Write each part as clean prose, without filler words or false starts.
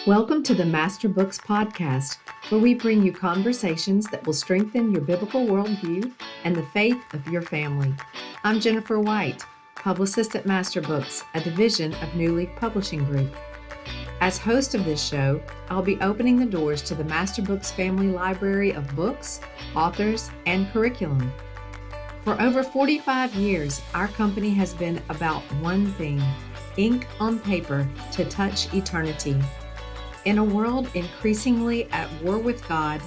Welcome to the Masterbooks podcast, where we bring you conversations that will strengthen your biblical worldview and the faith of your family. I'm Jennifer White, publicist at Masterbooks, a division of New Leaf Publishing Group. As host of this show, I'll be opening the doors to the Masterbooks family library of books, authors, and curriculum. For over 45 years, our company has been about one thing: ink on paper to touch eternity. In a world increasingly at war with God,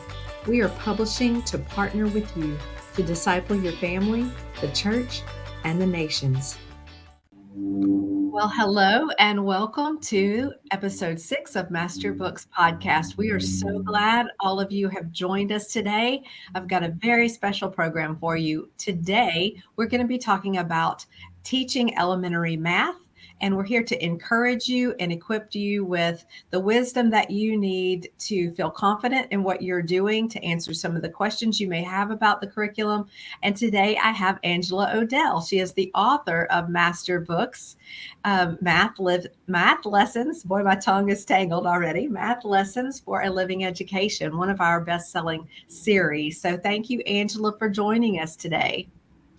we are publishing to partner with you to disciple your family, the church, and the nations. Well, hello and welcome to episode 6 of Masterbooks podcast. We are so glad all of you have joined us today. I've got a very special program for you. Today, we're going to be talking about teaching elementary math. And we're here to encourage you and equip you with the wisdom that you need to feel confident in what you're doing, to answer some of the questions you may have about the curriculum. And today I have Angela Odell. She is the author of Masterbooks, Math Lessons. Boy, my tongue is tangled already. Math Lessons for a Living Education, one of our best-selling series. So thank you, Angela, for joining us today.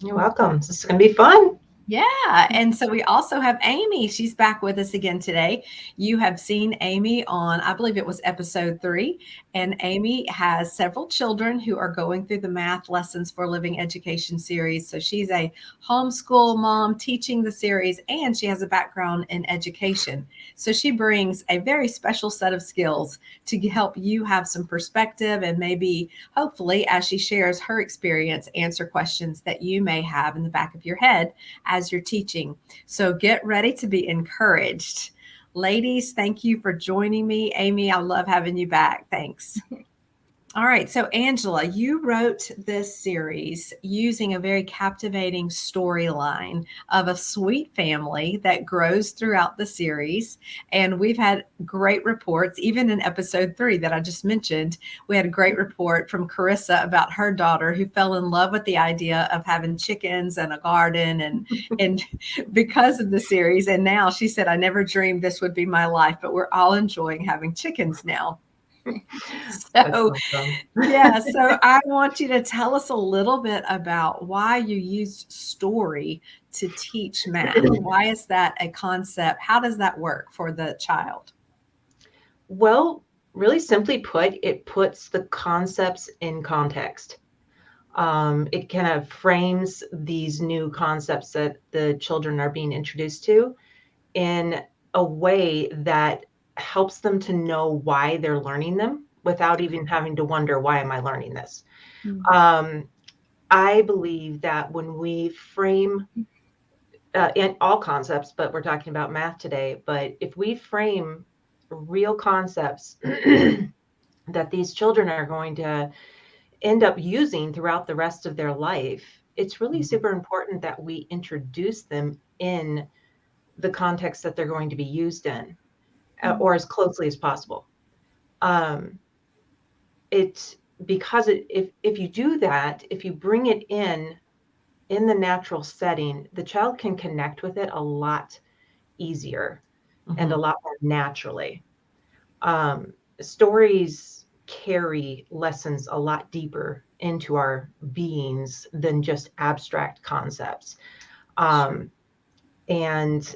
You're welcome. This is going to be fun. Yeah. And so we also have Amy. She's back with us again today. You have seen Amy on, I believe it was episode 3. And Amy has several children who are going through the Math Lessons for Living Education series. So she's a homeschool mom teaching the series, and she has a background in education. So she brings a very special set of skills to help you have some perspective and maybe, hopefully, as she shares her experience, answer questions that you may have in the back of your head as you're teaching. So get ready to be encouraged. Ladies, thank you for joining me. Amy, I love having you back. Thanks. All right. So Angela, you wrote this series using a very captivating storyline of a sweet family that grows throughout the series. And we've had great reports, even in episode 3 that I just mentioned. We had a great report from Carissa about her daughter who fell in love with the idea of having chickens and a garden and because of the series. And now she said, I never dreamed this would be my life, but we're all enjoying having chickens now. So I want you to tell us a little bit about why you used story to teach math. Why is that a concept? How does that work for the child? Well, really simply put, it puts the concepts in context. It kind of frames these new concepts that the children are being introduced to in a way that helps them to know why they're learning them without even having to wonder, why am I learning this? Mm-hmm. I believe that when we frame in all concepts, but we're talking about math today, but if we frame real concepts that these children are going to end up using throughout the rest of their life, it's really super important that we introduce them in the context that they're going to be used in. Or as closely as possible. If you do that, if you bring it in the natural setting, the child can connect with it a lot easier and a lot more naturally. Stories carry lessons a lot deeper into our beings than just abstract concepts. And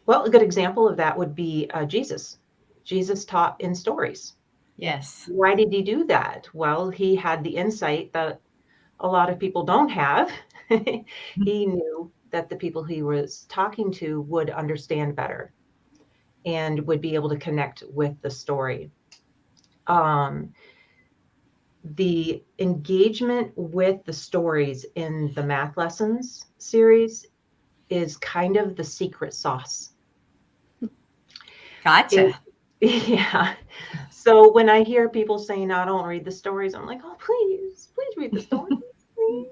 well, a good example of that would be Jesus. Jesus taught in stories. Yes. Why did he do that? Well, he had the insight that a lot of people don't have. He knew that the people he was talking to would understand better and would be able to connect with the story. The engagement with the stories in the Math Lessons series is kind of the secret sauce. Gotcha. Yeah. So when I hear people saying, I don't read the stories, I'm like, oh, please read the stories, please.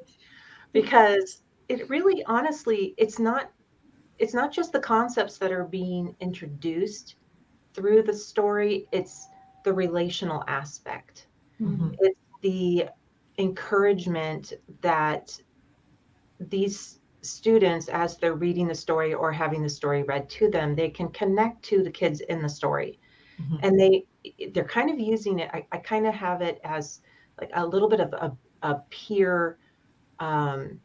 Because it really, honestly, it's not just the concepts that are being introduced through the story. It's the relational aspect. Mm-hmm. It's the encouragement that these students, as they're reading the story or having the story read to them, they can connect to the kids in the story. Mhm. And they're kind of using it. I kind of have it as like a little bit of a peer, um,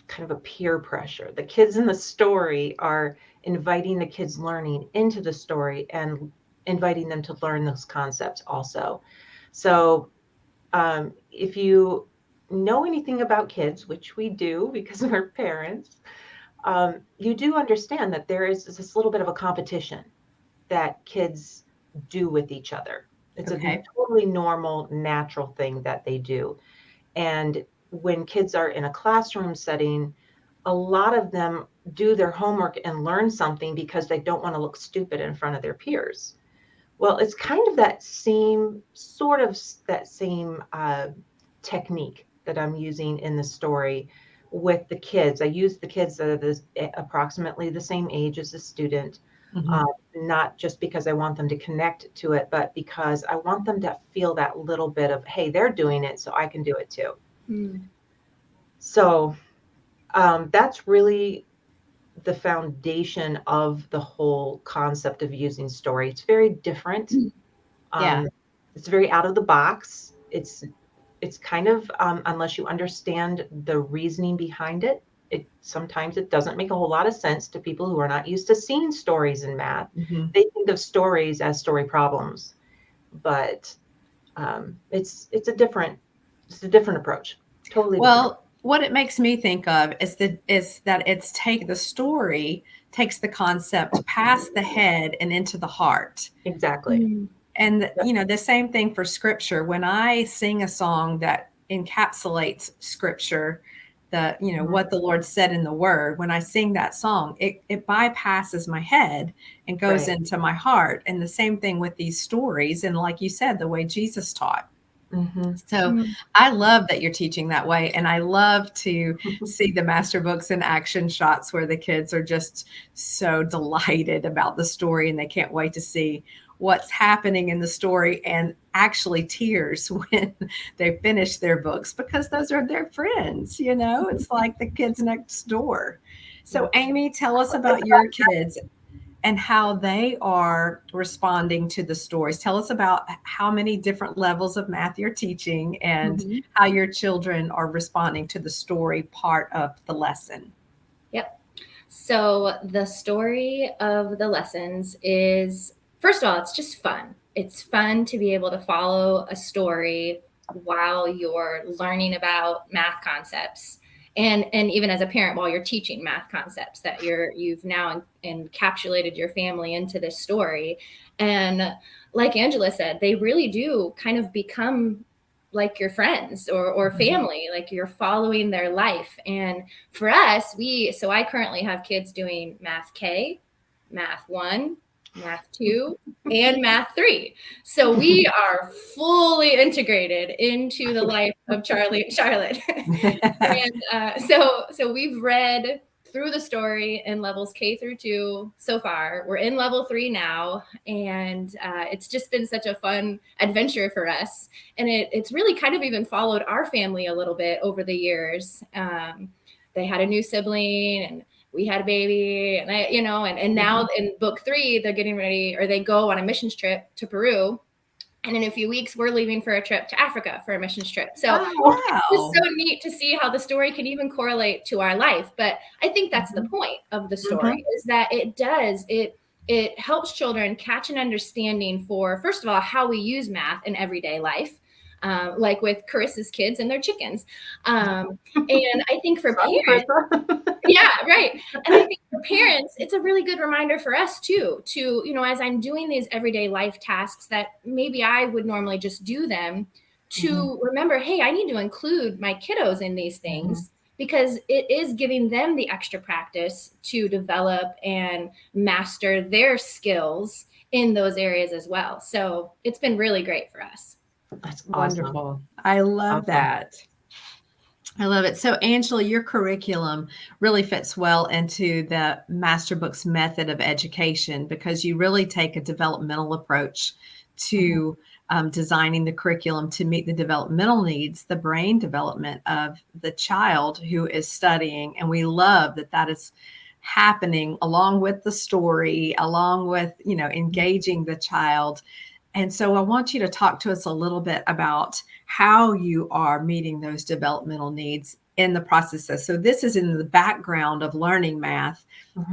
kind of a peer pressure. The kids in the story are inviting the kids learning into the story and inviting them to learn those concepts also. So if you know anything about kids, which we do because we're parents, you do understand that there is this little bit of a competition that kids do with each other. It's a Okay. totally normal, natural thing that they do. And when kids are in a classroom setting, a lot of them do their homework and learn something because they don't want to look stupid in front of their peers. Well, it's kind of that same sort of that same technique that I'm using in the story with the kids. I use the kids that are approximately the same age as the student, uh, Mhm. not just because I want them to connect to it, but because I want them to feel that little bit of, hey, they're doing it, so I can do it too. Mm. So that's really the foundation of the whole concept of using story. It's very different. Yeah. Um, it's very out of the box. It's kind of unless you understand the reasoning behind it, it sometimes it doesn't make a whole lot of sense to people who are not used to seeing stories in math. Mhm. They think of stories as story problems, but it's a different approach, totally different. Well, what it makes me think of is that the story takes the concept past the head and into the heart. Exactly. Mm. And Yep. the same thing for scripture. When I sing a song that encapsulates scripture, Mhm. what the Lord said in the word, when I sing that song, it bypasses my head and goes Right. into my heart. And the same thing with these stories. And like you said, the way Jesus taught. Hmm. So Mm. I love that you're teaching that way. And I love to see the master books in action shots where the kids are just so delighted about the story and they can't wait to see what's happening in the story, and actually tears when they finish their books because those are their friends. It's like the kids next door. So, Amy, tell us about your kids and how they are responding to the stories. Tell us about how many different levels of math you're teaching and Mhm. how your children are responding to the story part of the lesson. Yep. So the story of the lessons is, first of all, it's just fun. It's fun to be able to follow a story while you're learning about math concepts. And even as a parent, while you're teaching math concepts, that you've now encapsulated your family into this story. And like Angela said, they really do kind of become like your friends or Mhm. family, like you're following their life. And for us, so I currently have kids doing math K, math 1, math 2, and math 3. So we are fully integrated into the life of Charlie and Charlotte. And so we've read through the story in levels K through 2 so far. We're in level 3 now, and it's just been such a fun adventure for us. And it's really kind of even followed our family a little bit over the years. They had a new sibling, and we had a baby, and and now in book 3, they're getting ready, or they go on a missions trip to Peru. And in a few weeks, we're leaving for a trip to Africa for a missions trip. So Oh, it's Wow. so neat to see how the story can even correlate to our life. But I think that's the Mhm. point of the hmm. story, is that it helps children catch an understanding for, first of all, how we use math in everyday life, like with Carissa's kids and their chickens. And I think for Sorry, parents, Krista. yeah, right. And I think for parents, it's a really good reminder for us too, to, as I'm doing these everyday life tasks that maybe I would normally just do them, Mhm. to remember, hey, I need to include my kiddos in these Mhm. things, because it is giving them the extra practice to develop and master their skills in those areas as well. So it's been really great for us. That's awesome. Wonderful. I love Awesome. that. I love it. So, Angela, your curriculum really fits well into the Masterbooks method of education because you really take a developmental approach Mhm. to designing the curriculum to meet the developmental needs, the brain development of the child who is studying. And we love that that is happening along with the story, along with, engaging the child. And so I want you to talk to us a little bit about how you are meeting those developmental needs in the process. So this is in the background of learning math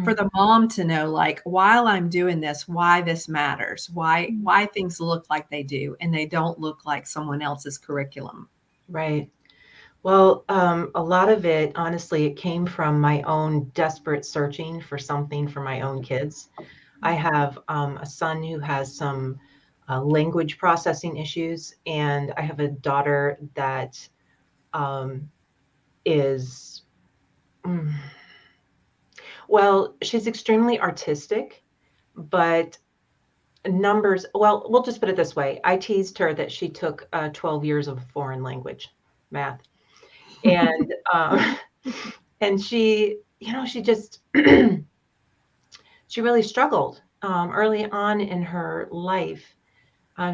for the mom to know, like, while I'm doing this, why this matters, why things look like they do and they don't look like someone else's curriculum. Right. Well, a lot of it, honestly, it came from my own desperate searching for something for my own kids. I have a son who has some language processing issues, and I have a daughter that is, well, she's extremely artistic, but numbers, well, we'll just put it this way. I teased her that she took 12 years of foreign language, math. And and she, she just she really struggled early on in her life.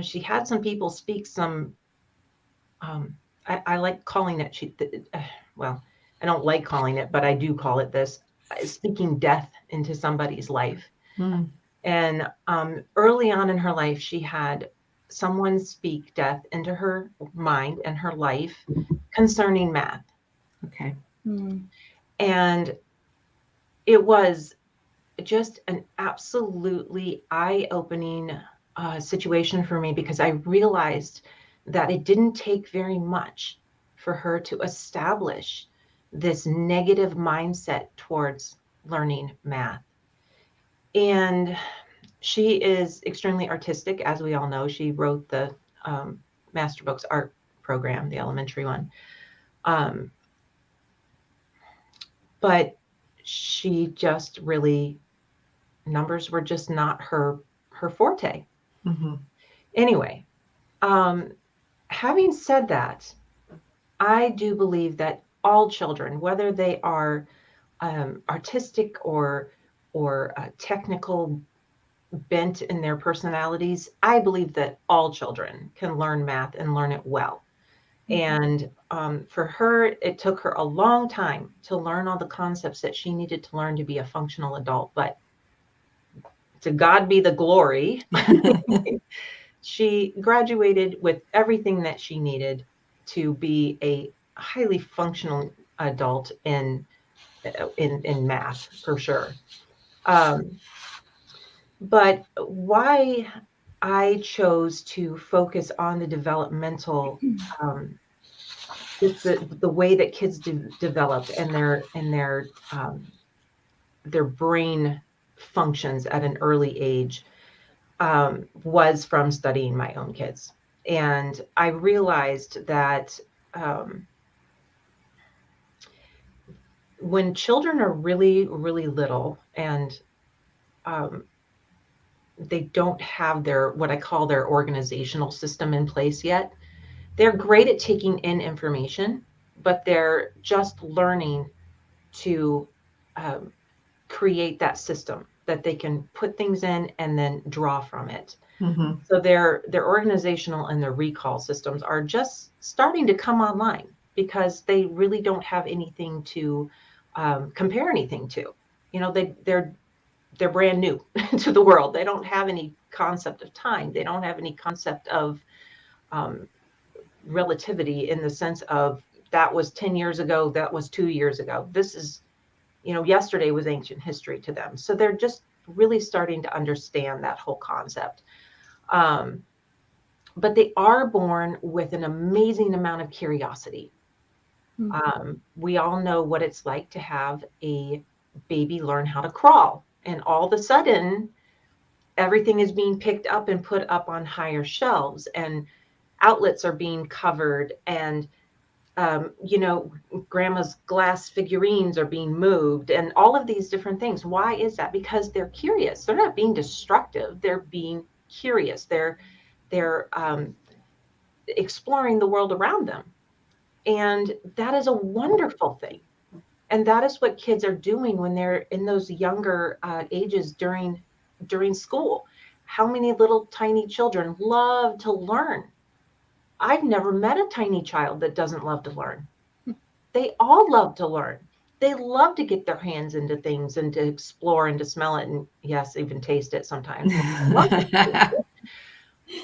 She had some people speak some. I like calling it. Well, I don't like calling it, but I do call it this: speaking death into somebody's life. And early on in her life, she had someone speak death into her mind and her life concerning math. Okay. And it was just an absolutely eye-opening situation for me, because I realized that it didn't take very much for her to establish this negative mindset towards learning math. And she is extremely artistic, as we all know. She wrote the masterbooks art program, the elementary one. But she just really, numbers were just not her forte. Anyway, having said that, I do believe that all children, whether they are artistic or technical bent in their personalities, I believe that all children can learn math and learn it well. And for her, it took her a long time to learn all the concepts that she needed to learn to be a functional adult. But to God be the glory, she graduated with everything that she needed to be a highly functional adult in math, for sure. But why I chose to focus on the developmental, just the way that kids develop and their brain functions at an early age, was from studying my own kids. And I realized that when children are really, really little and they don't have what I call their organizational system in place yet, they're great at taking in information, but they're just learning to create that system that they can put things in and then draw from it. So their organizational and their recall systems are just starting to come online, because they really don't have anything to compare anything to. They're brand new to the world. They don't have any concept of time. They don't have any concept of relativity, in the sense of that was 10 years ago, that was 2 years ago. This is, yesterday was ancient history to them. So they're just really starting to understand that whole concept. But they are born with an amazing amount of curiosity. We all know what it's like to have a baby learn how to crawl, and all of a sudden everything is being picked up and put up on higher shelves, and outlets are being covered, and grandma's glass figurines are being moved, and all of these different things. Why is that? Because they're curious. They're not being destructive. They're being curious. They're exploring the world around them. And that is a wonderful thing. And that is what kids are doing when they're in those younger ages during school. How many little tiny children love to learn? I've never met a tiny child that doesn't love to learn. They all love to learn. they love to get their hands into things and to explore and to smell it, and yes, even taste it sometimes.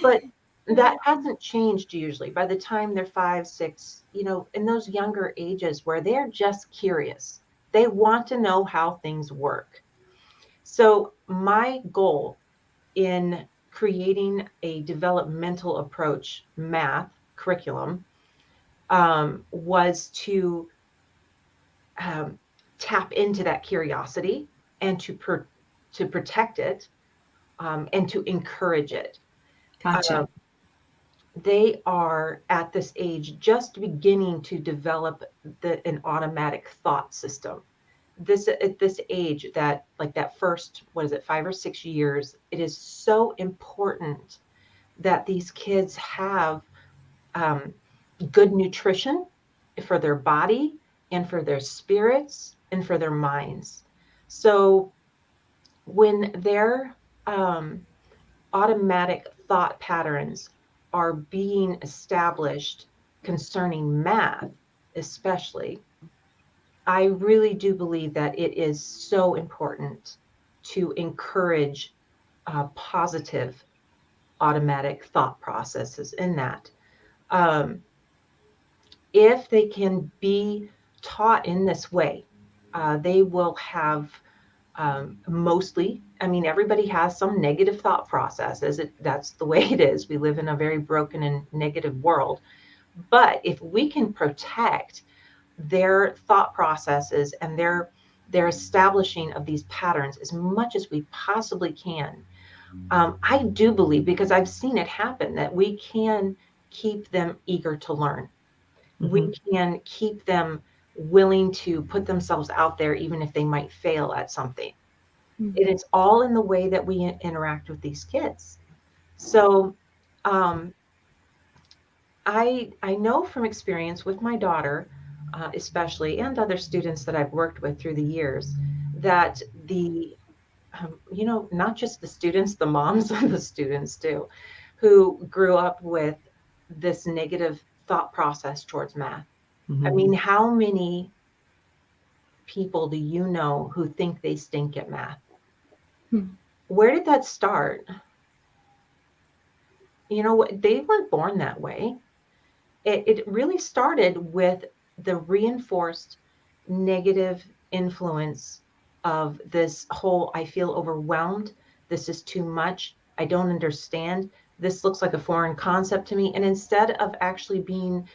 But that hasn't changed usually by the time they're 5, 6, in those younger ages where they're just curious. They want to know how things work. So my goal in creating a developmental approach math curriculum was to tap into that curiosity and to protect it and to encourage it. Gotcha. They are at this age just beginning to develop an automatic thought system. At this age, that like that first, 5 or 6 years, it is so important that these kids have good nutrition for their body and for their spirits and for their minds. So when their automatic thought patterns are being established concerning math, especially, I really do believe that it is so important to encourage positive automatic thought processes in that. If they can be taught in this way, they will have mostly, everybody has some negative thought processes. That's the way it is. We live in a very broken and negative world. But if we can protect their thought processes and their establishing of these patterns as much as we possibly can, I do believe, because I've seen it happen, that we can keep them eager to learn. We can keep them willing to put themselves out there, even if they might fail at something. It is all in the way that we interact with these kids. So I know from experience with my daughter, especially, and other students that I've worked with through the years, that not just the students, the moms of the students too, who grew up with this negative thought process towards math. How many people do you know who think they stink at math? Where did that start? They weren't born that way. It really started with the reinforced negative influence of this whole, I feel overwhelmed. This is too much. I don't understand. This looks like a foreign concept to me. And instead of actually being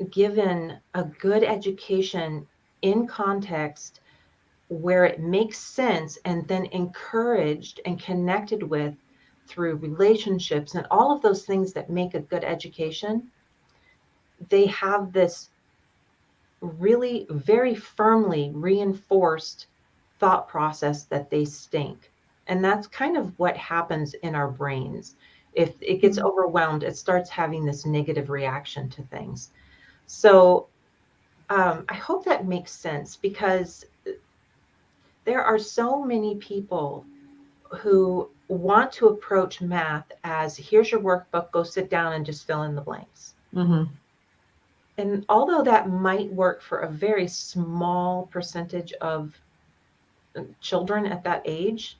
given a good education in context where it makes sense, and then encouraged and connected with through relationships and all of those things that make a good education, they have this really very firmly reinforced thought process that they stink. And that's kind of what happens in our brains. If it gets overwhelmed, it starts having this negative reaction to things. So I hope that makes sense, because there are so many people who want to approach math as, here's your workbook, go sit down and just fill in the blanks. And although that might work for a very small percentage of children at that age,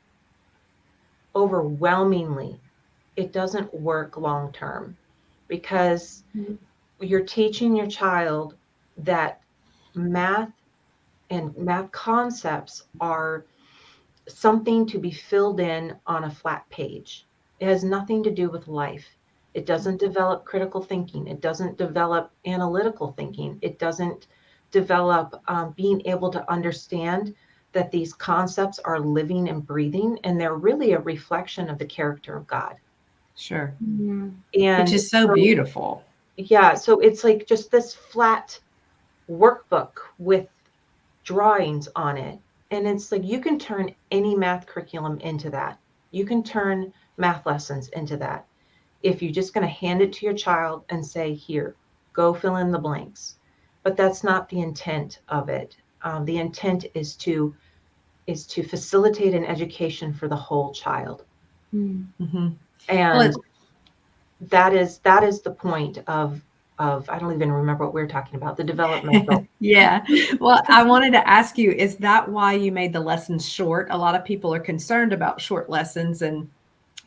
overwhelmingly, it doesn't work long term, because you're teaching your child that math and math concepts are something to be filled in on a flat page. It has nothing to do with life. It doesn't develop critical thinking. It doesn't develop analytical thinking. It doesn't develop being able to understand that these concepts are living and breathing, and they're really a reflection of the character of God. Sure. And which is so beautiful. Yeah. So it's like just this flat workbook with drawings on it. And it's like, you can turn any math curriculum into that. You can turn math lessons into that. If you're just going to hand it to your child and say, here, go fill in the blanks. But that's not the intent of it. The intent is to facilitate an education for the whole child. And that is the point of of, I don't even remember what we were talking about, the developmental. Yeah. Well, I wanted to ask you, is that why you made the lessons short? A lot of people are concerned about short lessons. And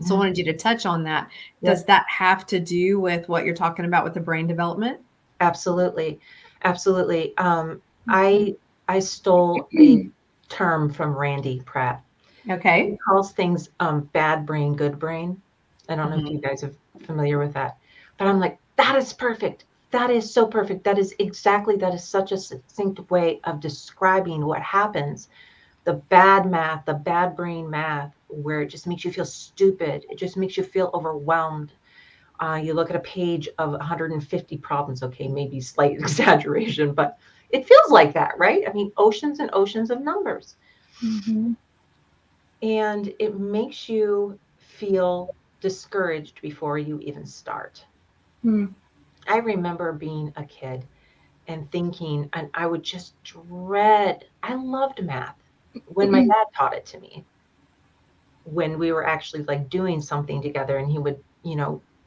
so I wanted you to touch on that. Yep. Does that have to do with what you're talking about with the brain development? Absolutely. Absolutely. I stole a term from Randy Pratt. He Okay. calls things bad brain, good brain. I don't know if you guys are familiar with that, but I'm like, that is perfect. That is so perfect. That is such a succinct way of describing what happens. The bad math, the bad brain math, where it just makes you feel stupid. It just makes you feel overwhelmed. You look at a page of 150 problems. Okay, maybe slight exaggeration, but it feels like that, right? I mean, oceans and oceans of numbers. Mm-hmm. And it makes you feel discouraged before you even start. Mm. I remember being a kid and thinking, and I would just dread, I loved math when my dad taught it to me, when we were actually like doing something together and he would,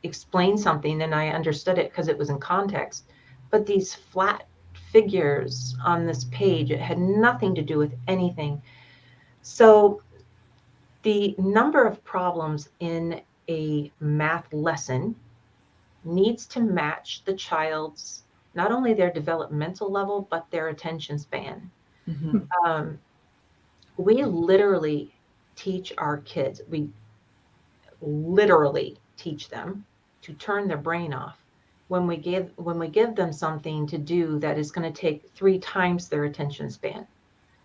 explain something and I understood it because it was in context. But these flat figures on this page, it had nothing to do with anything. So the number of problems in a math lesson needs to match the child's, not only their developmental level, but their attention span. Mm-hmm. We literally teach our kids, we literally teach them to turn their brain off when we give them something to do that is going to take 3 times their attention span.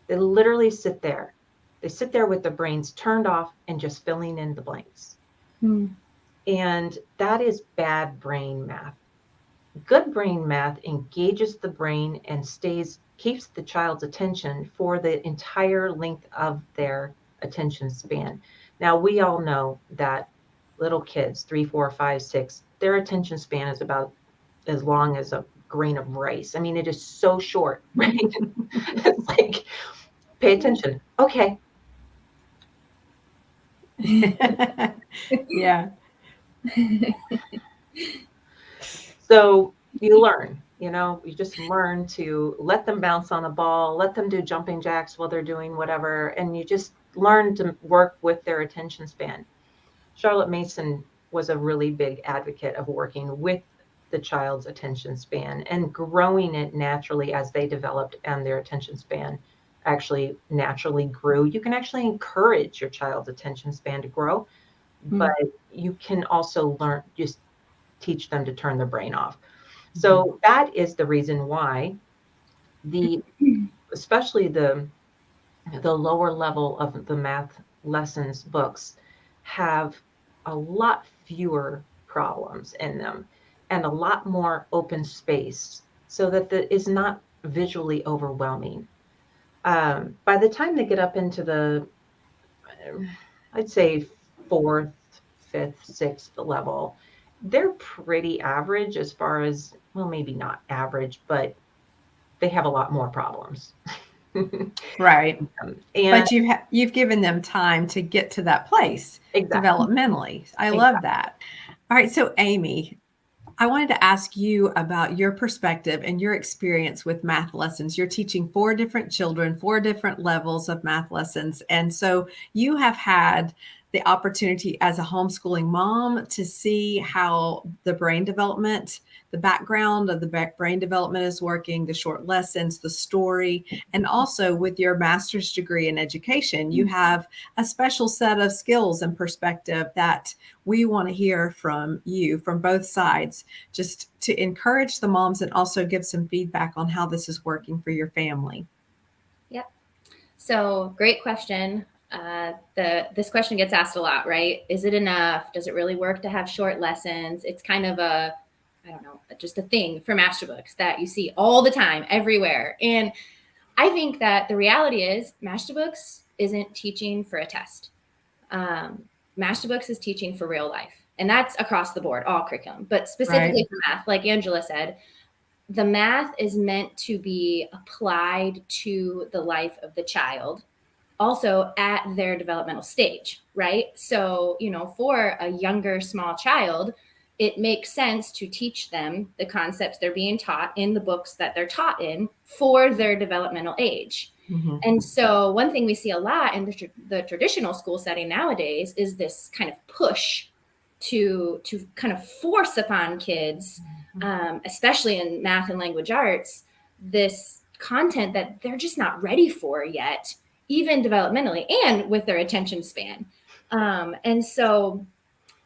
They literally sit there. They sit there with their brains turned off and just filling in the blanks. Mm. And that is bad brain math. Good brain math engages the brain and keeps the child's attention for the entire length of their attention span. Now, we all know that little kids, 3, 4, 5, 6, their attention span is about as long as a grain of rice. I mean, it is so short, right? It's like, pay attention. Okay. Yeah. So you learn, you just learn to let them bounce on a ball, let them do jumping jacks while they're doing whatever. And you just learn to work with their attention span. Charlotte Mason was a really big advocate of working with the child's attention span and growing it naturally as they developed and their attention span actually naturally grew. You can actually encourage your child's attention span to grow, but you can also just teach them to turn their brain off. So that is the reason why especially the lower level of the math lessons books have a lot fewer problems in them and a lot more open space so that is not visually overwhelming. By the time they get up into I'd say fourth, fifth, sixth level, they're pretty average as far as, well, maybe not average, but they have a lot more problems. Right. And But you've given them time to get to that place exactly. developmentally. I love that. All right. So Amy, I wanted to ask you about your perspective and your experience with math lessons. You're teaching 4 different children, 4 different levels of math lessons. And so you have had the opportunity as a homeschooling mom to see how the brain development, the background of the brain development is working, the short lessons, the story, and also with your master's degree in education, you have a special set of skills and perspective that we want to hear from you from both sides, just to encourage the moms and also give some feedback on how this is working for your family. Yep. So great question. This question gets asked a lot, right? Is it enough? Does it really work to have short lessons? It's kind of I don't know, just a thing for masterbooks that you see all the time, everywhere. And I think that the reality is masterbooks isn't teaching for a test. Masterbooks is teaching for real life. And that's across the board, all curriculum, but specifically for math, like Angela said, the math is meant to be applied to the life of the child, also at their developmental stage, right? So, for a younger, small child, it makes sense to teach them the concepts they're being taught in the books that they're taught in for their developmental age. And so one thing we see a lot in the traditional school setting nowadays is this kind of push to kind of force upon kids, especially in math and language arts, this content that they're just not ready for yet, even developmentally and with their attention span. And so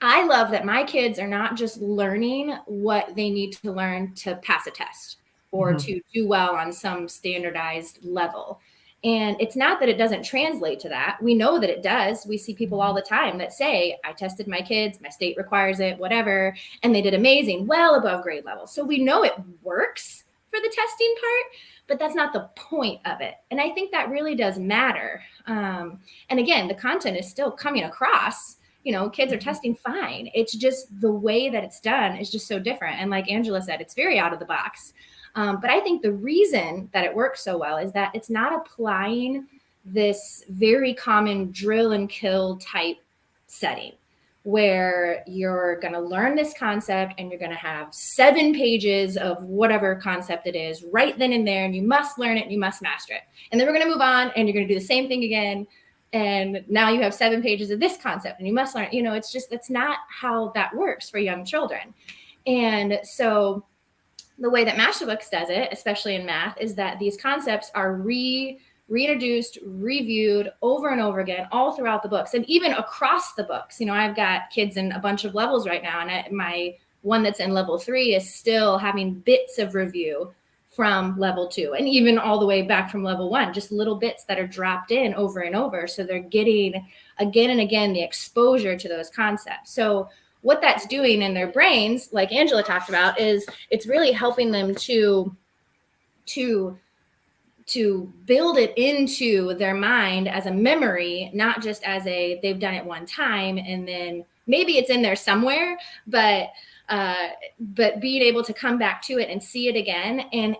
I love that my kids are not just learning what they need to learn to pass a test or to do well on some standardized level. And it's not that it doesn't translate to that. We know that it does. We see people all the time that say, I tested my kids, my state requires it, whatever, and they did amazing, well above grade level. So we know it works for the testing part, but that's not the point of it. And I think that really does matter. And again, the content is still coming across. Kids are testing fine. It's just the way that it's done is just so different. And like Angela said, it's very out of the box. But I think the reason that it works so well is that it's not applying this very common drill and kill type setting where you're going to learn this concept and you're going to have 7 pages of whatever concept it is right then and there, and you must learn it and you must master it. And then we're going to move on and you're going to do the same thing again. And now you have 7 pages of this concept and you must learn, it's just, that's not how that works for young children. And so the way that Masterbooks does it, especially in math, is that these concepts are reintroduced, reviewed over and over again, all throughout the books and even across the books. I've got kids in a bunch of levels right now, and my one that's in level 3 is still having bits of review from level 2 and even all the way back from level 1, just little bits that are dropped in over and over. So they're getting again and again the exposure to those concepts. So what that's doing in their brains, like Angela talked about, is it's really helping them to build it into their mind as a memory, not just as they've done it one time and then maybe it's in there somewhere, but being able to come back to it and see it again and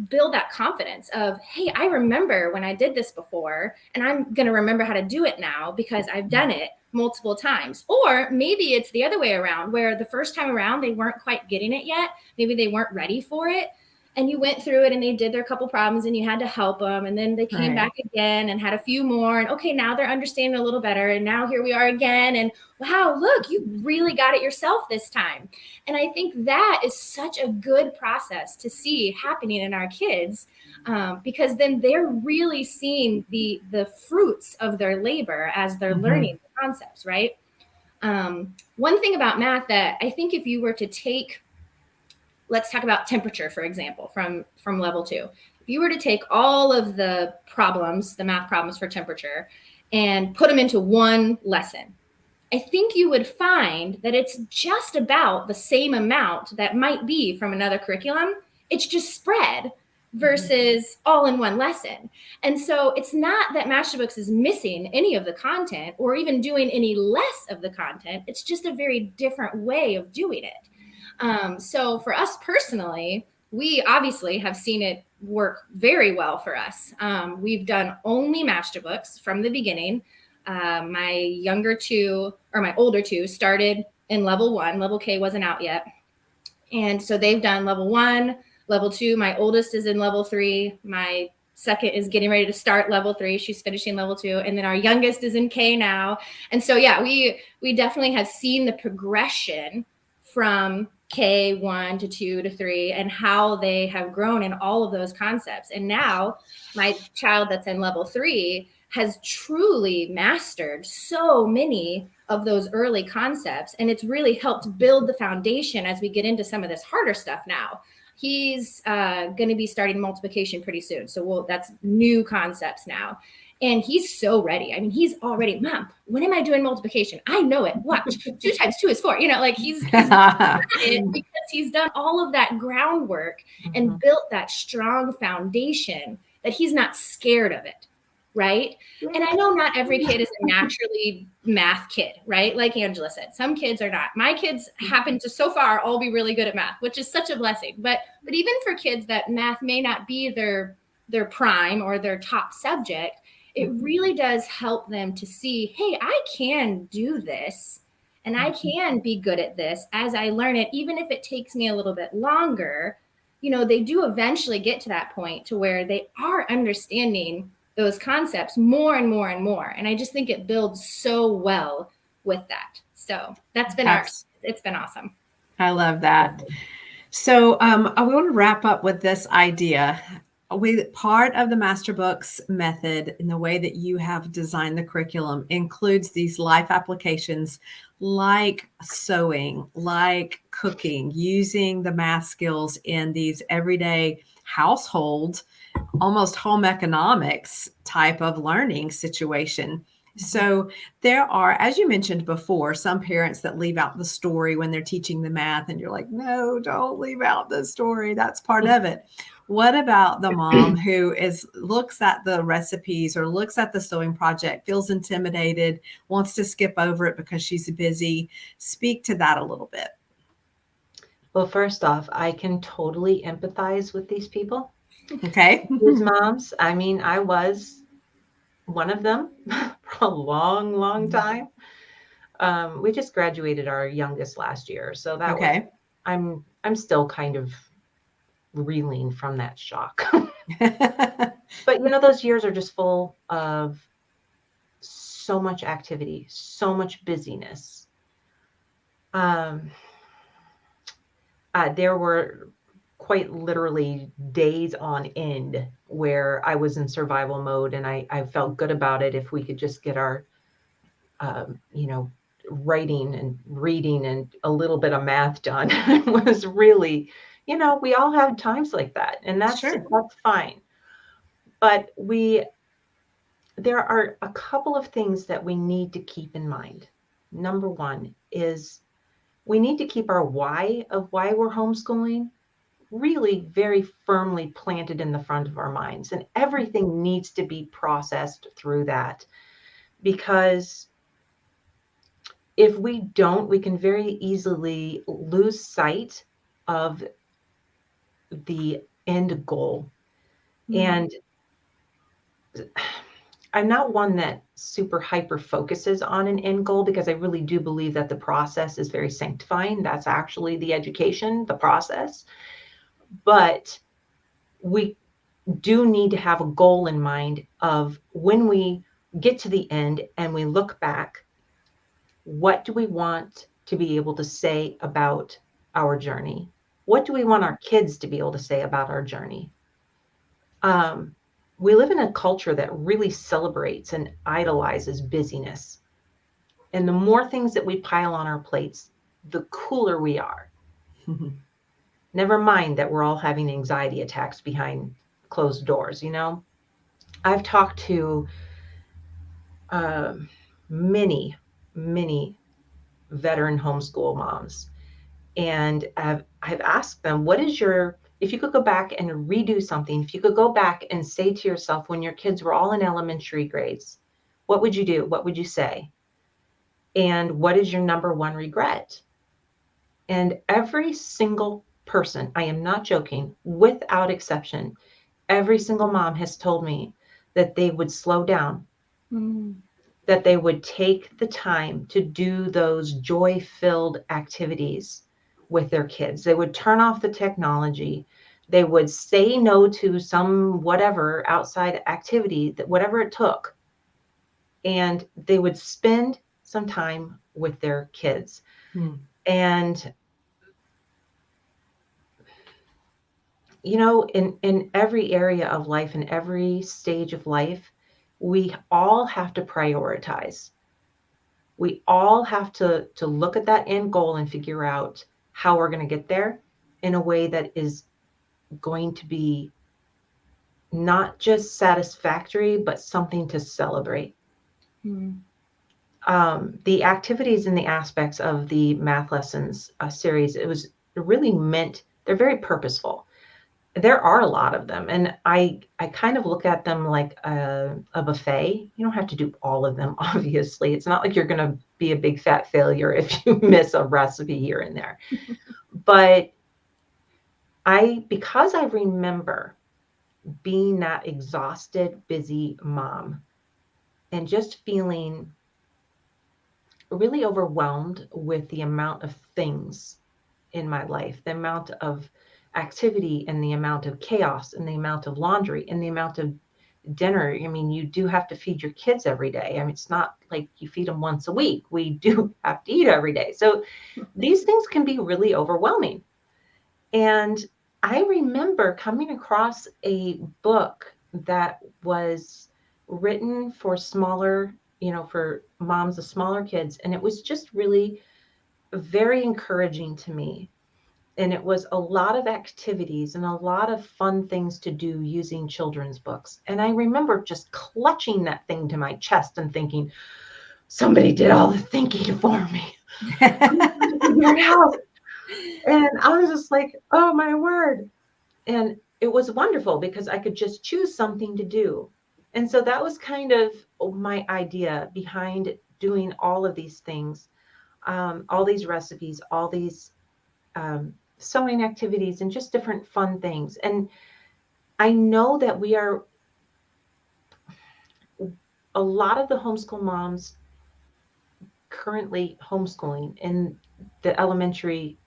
build that confidence of, hey, I remember when I did this before, and I'm going to remember how to do it now because I've done it multiple times. Or maybe it's the other way around, where the first time around, they weren't quite getting it yet. Maybe they weren't ready for it. And you went through it and they did their couple problems and you had to help them. And then they came back again and had a few more. And okay, now they're understanding a little better. And now here we are again. And wow, look, you really got it yourself this time. And I think that is such a good process to see happening in our kids, because then they're really seeing the fruits of their labor as they're learning the concepts, right? One thing about math that I think if you were to take, let's talk about temperature, for example, from level 2. If you were to take all of the problems, the math problems for temperature, and put them into one lesson, I think you would find that it's just about the same amount that might be from another curriculum. It's just spread versus all in one lesson. And so it's not that Masterbooks is missing any of the content or even doing any less of the content. It's just a very different way of doing it. So for us personally, we obviously have seen it work very well for us. We've done only Masterbooks from the beginning. My older two started in level 1. Level K wasn't out yet. And so they've done level 1, level 2. My oldest is in level 3. My second is getting ready to start level 3. She's finishing level 2. And then our youngest is in K now. And so, yeah, we definitely have seen the progression from K1 to 2 to 3 and how they have grown in all of those concepts. And now my child that's in level 3 has truly mastered so many of those early concepts. And it's really helped build the foundation as we get into some of this harder stuff now. He's going to be starting multiplication pretty soon. So that's new concepts now. And he's so ready. I mean, he's already, Mom, when am I doing multiplication? I know it. Watch. 2 times 2 is 4. He's it because he's done all of that groundwork and built that strong foundation that he's not scared of it. Right. And I know not every kid is a naturally math kid, right? Like Angela said, some kids are not. My kids happen to so far all be really good at math, which is such a blessing. But even for kids that math may not be their prime or their top subject, it really does help them to see, hey, I can do this And I can be good at this as I learn it, even if it takes me a little bit longer. They do eventually get to that point to where they are understanding those concepts more and more and more. And I just think it builds so well with that. So that's been it's been awesome. I love that. So I want to wrap up with this idea. With part of the Masterbooks method in the way that you have designed the curriculum includes these life applications like sewing, like cooking, using the math skills in these everyday household, almost home economics type of learning situation. So there are, as you mentioned before, some parents that leave out the story when they're teaching the math, and you're like, no, don't leave out the story. That's part of it. What about the mom who looks at the recipes or looks at the sewing project, feels intimidated, wants to skip over it because she's busy? Speak to that a little bit. Well, first off, I can totally empathize with these people. Okay. These moms. I mean, I was one of them for a long, long time. We just graduated our youngest last year, so that was. I'm still kind of reeling from that shock. But those years are just full of so much activity, so much busyness. There were quite literally days on end where I was in survival mode, and I felt good about it if we could just get our, writing and reading and a little bit of math done. It was really, we all have times like that, and that's fine. But there are a couple of things that we need to keep in mind. Number one is we need to keep our why of why we're homeschooling really very firmly planted in the front of our minds. And everything needs to be processed through that. Because if we don't, we can very easily lose sight of the end goal. And I'm not one that super hyper focuses on an end goal, because I really do believe that the process is very sanctifying. That's actually the education, the process. But we do need to have a goal in mind of when we get to the end and we look back, what do we want to be able to say about our journey? What do we want our kids to be able to say about our journey? We live in a culture that really celebrates and idolizes busyness. And the more things that we pile on our plates, the cooler we are. Never mind that we're all having anxiety attacks behind closed doors. I've talked to many, many veteran homeschool moms, and I've asked them, if you could go back and redo something, if you could go back and say to yourself when your kids were all in elementary grades, what would you do? What would you say? And what is your number one regret? And every single person, I am not joking, without exception, every single mom has told me that they would slow down, that they would take the time to do those joy-filled activities with their kids. They would turn off the technology. They would say no to some whatever outside activity, that whatever it took, and they would spend some time with their kids. And in every area of life, in every stage of life, we all have to prioritize. We all have to look at that end goal and figure out how we're going to get there in a way that is going to be not just satisfactory, but something to celebrate. The activities and the aspects of the math lessons series, it was really meant, they're very purposeful. There are a lot of them, and I kind of look at them like a buffet. You don't have to do all of them, obviously. It's not like you're going to be a big fat failure if you miss a recipe here and there. But because I remember being that exhausted, busy mom and just feeling really overwhelmed with the amount of things in my life, the amount of activity and the amount of chaos and the amount of laundry and the amount of dinner. I mean, you do have to feed your kids every day. I mean, it's not like you feed them once a week. We do have to eat every day. So these things can be really overwhelming. And I remember coming across a book that was written for smaller, for moms of smaller kids. And it was just really very encouraging to me. And it was a lot of activities and a lot of fun things to do using children's books. And I remember just clutching that thing to my chest and thinking, somebody did all the thinking for me. Figure it out. And I was just like, oh my word. And it was wonderful because I could just choose something to do. And so that was kind of my idea behind doing all of these things, all these recipes, all these sewing activities, and just different fun things. And I know that a lot of the homeschool moms currently homeschooling in the elementary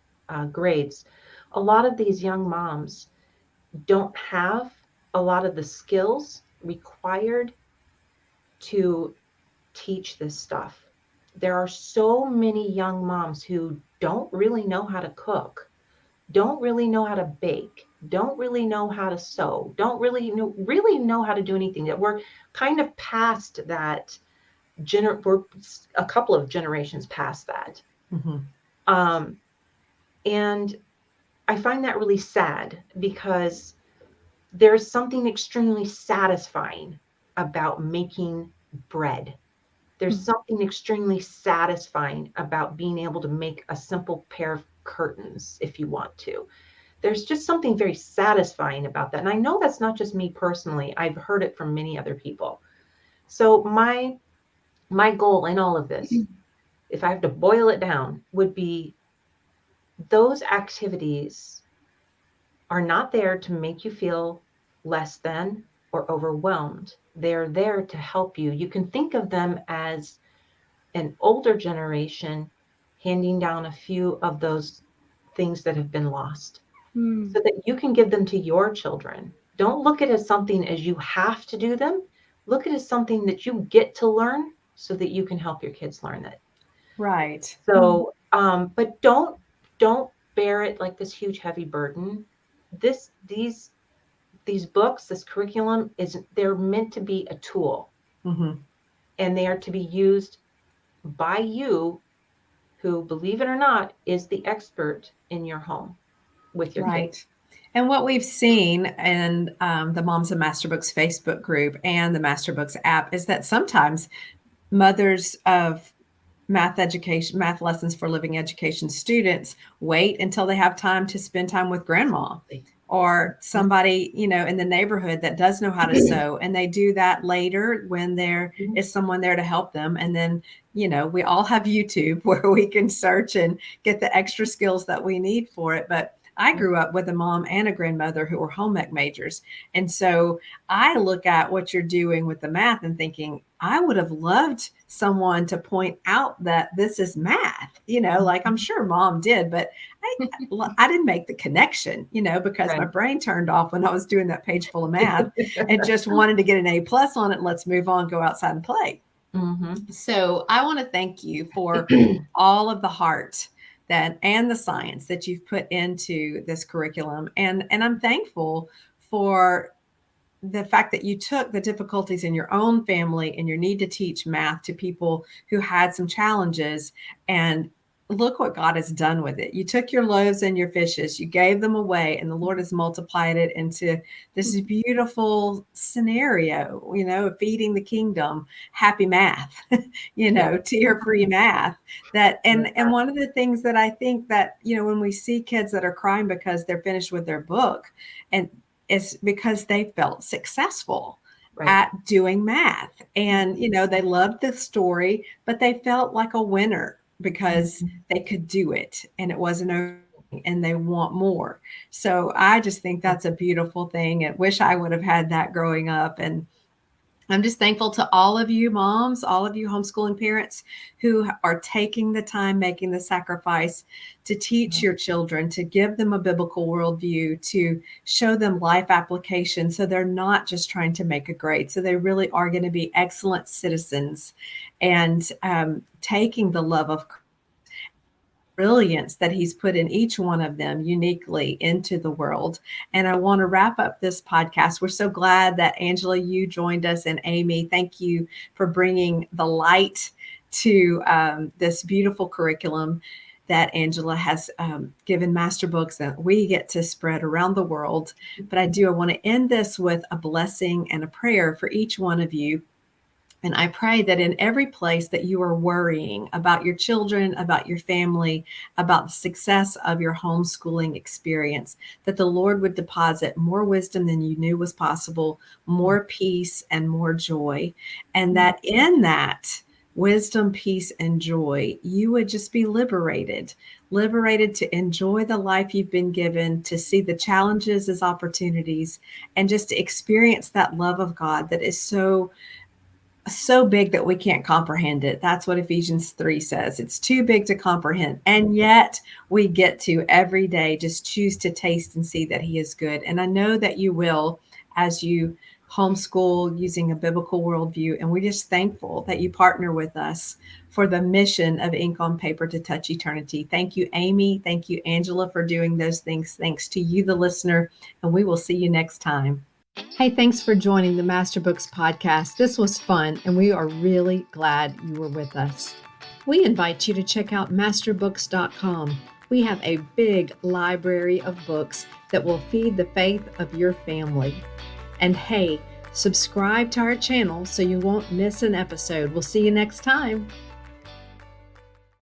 grades, a lot of these young moms don't have a lot of the skills required to teach this stuff. There are so many young moms who don't really know how to cook, don't really know how to bake, don't really know how to sew, don't really know how to do anything. That we're kind of past that. We're a couple of generations past that. Mm-hmm. And I find that really sad because there's something extremely satisfying about making bread. There's something extremely satisfying about being able to make a simple pair of curtains if you want to. There's just something very satisfying about that. And I know that's not just me personally. I've heard it from many other people. So my goal in all of this, if I have to boil it down, would be those activities are not there to make you feel less than or overwhelmed. They're there to help you. You can think of them as an older generation handing down a few of those things that have been lost so that you can give them to your children. Don't look at it as something as you have to do them. Look at it as something that you get to learn so that you can help your kids learn it. Right. So, but don't bear it like this huge, heavy burden. These books, this curriculum they're meant to be a tool, Mm-hmm. and they are to be used by you, who, believe it or not, is the expert in your home with your Right. kids. And what we've seen in the Moms of Masterbooks Facebook group and the Masterbooks app is that sometimes mothers of math lessons for living education students wait until they have time to spend time with grandma or somebody, in the neighborhood that does know how to sew. And they do that later when there is someone there to help them. And then, we all have YouTube where we can search and get the extra skills that we need for it. But I grew up with a mom and a grandmother who were home ec majors. And so I look at what you're doing with the math and thinking, I would have loved someone to point out that this is math, like I'm sure mom did, but I didn't make the connection, because my brain turned off when I was doing that page full of math and just wanted to get an A+ on it. Let's move on, go outside and play. Mm-hmm. So I want to thank you for all of the heart and the science that you've put into this curriculum. And I'm thankful for the fact that you took the difficulties in your own family and your need to teach math to people who had some challenges, and look what God has done with it. You took your loaves and your fishes, you gave them away, and the Lord has multiplied it into this beautiful scenario, of feeding the kingdom, happy math, tear-free math. And one of the things that I think that, when we see kids that are crying because they're finished with their book, and it's because they felt successful at doing math. And, they loved the story, but they felt like a winner because they could do it and it wasn't over and they want more. So I just think that's a beautiful thing. I wish I would have had that growing up. And I'm just thankful to all of you moms, all of you homeschooling parents who are taking the time, making the sacrifice to teach your children, to give them a biblical worldview, to show them life application so they're not just trying to make a grade. So they really are going to be excellent citizens and taking the love of brilliance that he's put in each one of them uniquely into the world. And I want to wrap up this podcast. We're so glad that Angela, you joined us, and Amy, thank you for bringing the light to this beautiful curriculum that Angela has given Masterbooks that we get to spread around the world. But I want to end this with a blessing and a prayer for each one of you. And I pray that in every place that you are worrying about your children, about your family, about the success of your homeschooling experience, that the Lord would deposit more wisdom than you knew was possible, more peace and more joy. And that in that wisdom, peace, and joy, you would just be liberated to enjoy the life you've been given, to see the challenges as opportunities, and just to experience that love of God that is so big that we can't comprehend it. That's what Ephesians 3 says. It's too big to comprehend. And yet we get to every day just choose to taste and see that he is good. And I know that you will as you homeschool using a biblical worldview. And we're just thankful that you partner with us for the mission of Ink on Paper to Touch Eternity. Thank you, Amy. Thank you, Angela, for doing those things. Thanks to you, the listener. And we will see you next time. Hey, thanks for joining the Masterbooks podcast. This was fun, and we are really glad you were with us. We invite you to check out masterbooks.com. We have a big library of books that will feed the faith of your family. And hey, subscribe to our channel so you won't miss an episode. We'll see you next time.